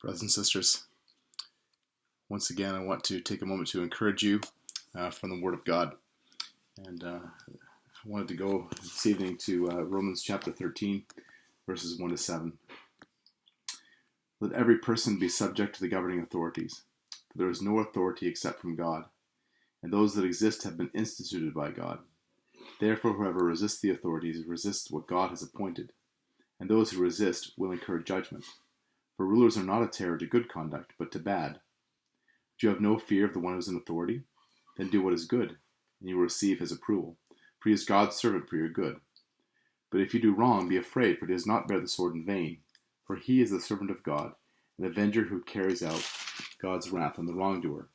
Brothers and sisters, once again I want to take a moment to encourage you from the Word of God. And I wanted to go this evening to Romans chapter 13, verses 1 to 7. Let every person be subject to the governing authorities, for there is no authority except from God, and those that exist have been instituted by God. Therefore whoever resists the authorities resists what God has appointed, and those who resist will incur judgment. For rulers are not a terror to good conduct, but to bad. Do you have no fear of the one who is in authority? Then do what is good, and you will receive his approval. For he is God's servant for your good. But if you do wrong, be afraid, for he does not bear the sword in vain. For he is the servant of God, an avenger who carries out God's wrath on the wrongdoer.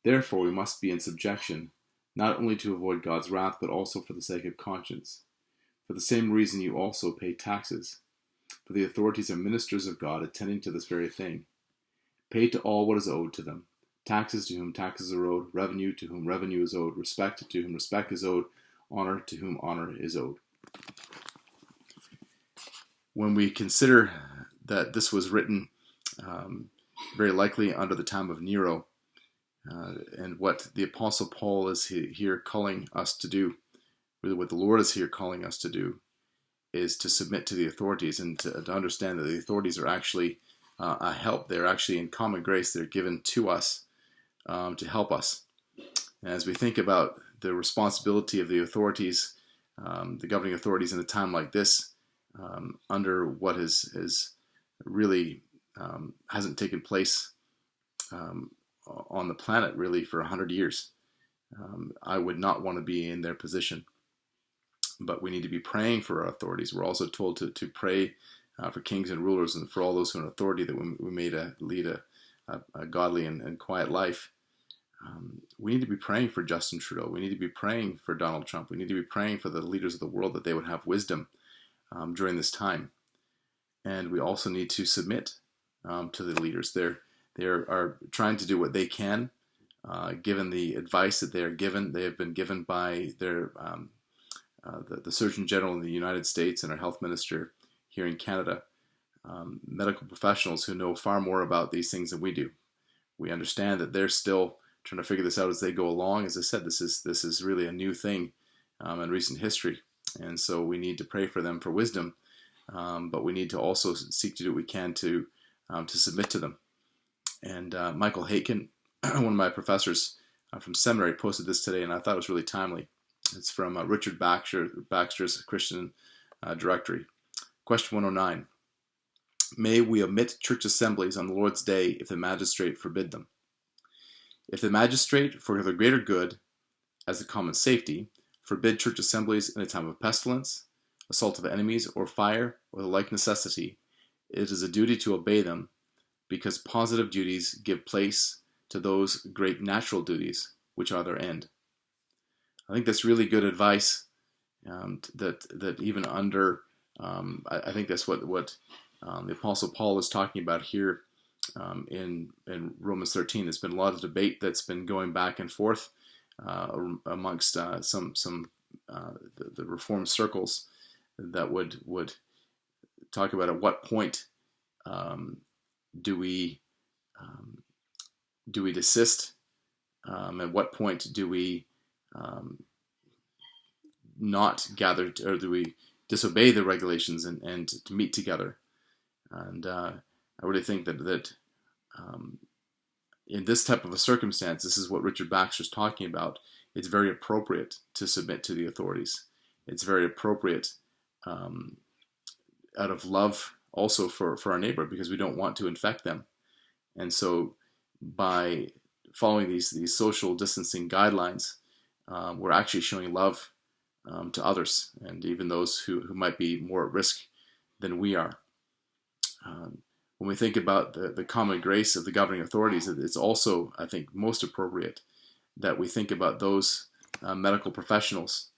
Therefore we must be in subjection, not only to avoid God's wrath, but also for the sake of conscience. For the same reason you also pay taxes. For the authorities are ministers of God, attending to this very thing. Pay to all what is owed to them: taxes to whom taxes are owed, revenue to whom revenue is owed, respect to whom respect is owed, honor to whom honor is owed. When we consider that this was written very likely under the time of Nero, and what the Apostle Paul is here calling us to do, really what the Lord is here calling us to do, is to submit to the authorities and to understand that the authorities are actually a help. They're actually in common grace. They're given to us to help us. And as we think about the responsibility of the authorities, the governing authorities in a time like this, under what is really hasn't taken place on the planet really for 100 years, I would not want to be in their position. But we need to be praying for our authorities. We're also told to pray for kings and rulers and for all those who are in authority, that we may lead a godly and quiet life. We need to be praying for Justin Trudeau. We need to be praying for Donald Trump. We need to be praying for the leaders of the world, that they would have wisdom during this time. And we also need to submit to the leaders. They are trying to do what they can, given the advice that they are given. They have been given by their the Surgeon General in the United States and our health minister here in Canada, medical professionals who know far more about these things than we do. We understand that they're still trying to figure this out as they go along. As I said, this is really a new thing in recent history, and so we need to pray for them for wisdom, but we need to also seek to do what we can to submit to them. And Michael Haken, one of my professors from seminary, posted this today, and I thought it was really timely. It's from Richard Baxter's Christian Directory. Question 109. May we omit church assemblies on the Lord's Day if the magistrate forbid them? If the magistrate, for the greater good, as the common safety, forbid church assemblies in a time of pestilence, assault of enemies, or fire, or the like necessity, it is a duty to obey them, because positive duties give place to those great natural duties, which are their end. I think that's really good advice. That even under, I think that's what the Apostle Paul is talking about here in Romans 13. There's been a lot of debate that's been going back and forth amongst some the Reformed circles that would talk about at what point do we desist? At what point do we not gather, or do we disobey the regulations and to meet together? And I really think that in this type of a circumstance, this is what Richard Baxter is talking about. It's very appropriate to submit to the authorities. It's very appropriate out of love also for our neighbor, because we don't want to infect them. And so by following these social distancing guidelines, we're actually showing love to others, and even those who might be more at risk than we are. When we think about the common grace of the governing authorities, it's also, I think, most appropriate that we think about those medical professionals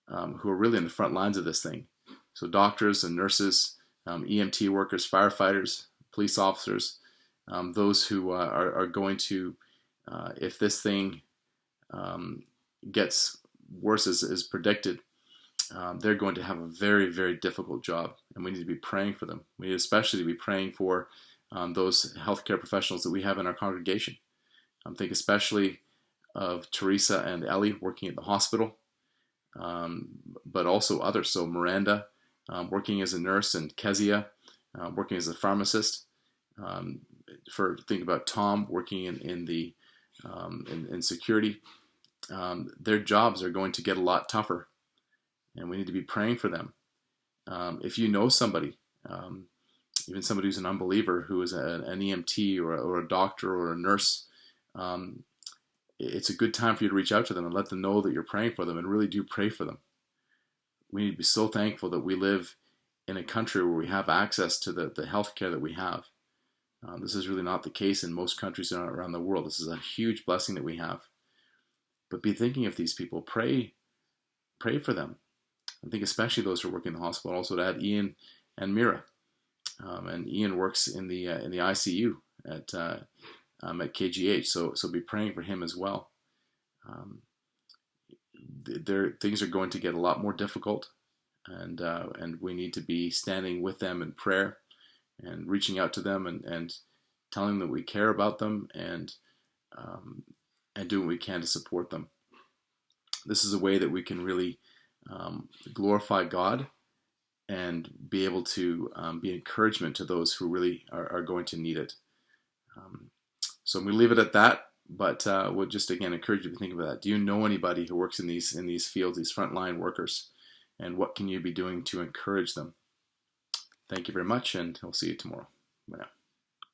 who are really in the front lines of this thing. So doctors and nurses, EMT workers, firefighters, police officers, those who are going to, if this thing gets worse as predicted, they're going to have a very, very difficult job, and we need to be praying for them. We need especially to be praying for those healthcare professionals that we have in our congregation. Think especially of Teresa and Ellie working at the hospital, but also others. So Miranda working as a nurse, and Kezia working as a pharmacist. Think about Tom working in security. Their jobs are going to get a lot tougher, and we need to be praying for them. If you know somebody, even somebody who's an unbeliever, who is an EMT or a doctor or a nurse, it's a good time for you to reach out to them and let them know that you're praying for them, and really do pray for them. We need to be so thankful that we live in a country where we have access to the health care that we have. This is really not the case in most countries around the world. This is a huge blessing that we have. But be thinking of these people. Pray for them. I think especially those who are working in the hospital. Also to add Ian and Mira. And Ian works in the ICU at KGH. So be praying for him as well. Things are going to get a lot more difficult, and we need to be standing with them in prayer, and reaching out to them, and telling them that we care about them, and doing what we can to support them. This is a way that we can really glorify God and be able to be encouragement to those who really are going to need it. So I'm going to leave it at that, but would just again encourage you to think about that. Do you know anybody who works in these fields, these frontline workers, and what can you be doing to encourage them? Thank you very much, and we'll see you tomorrow. Bye now.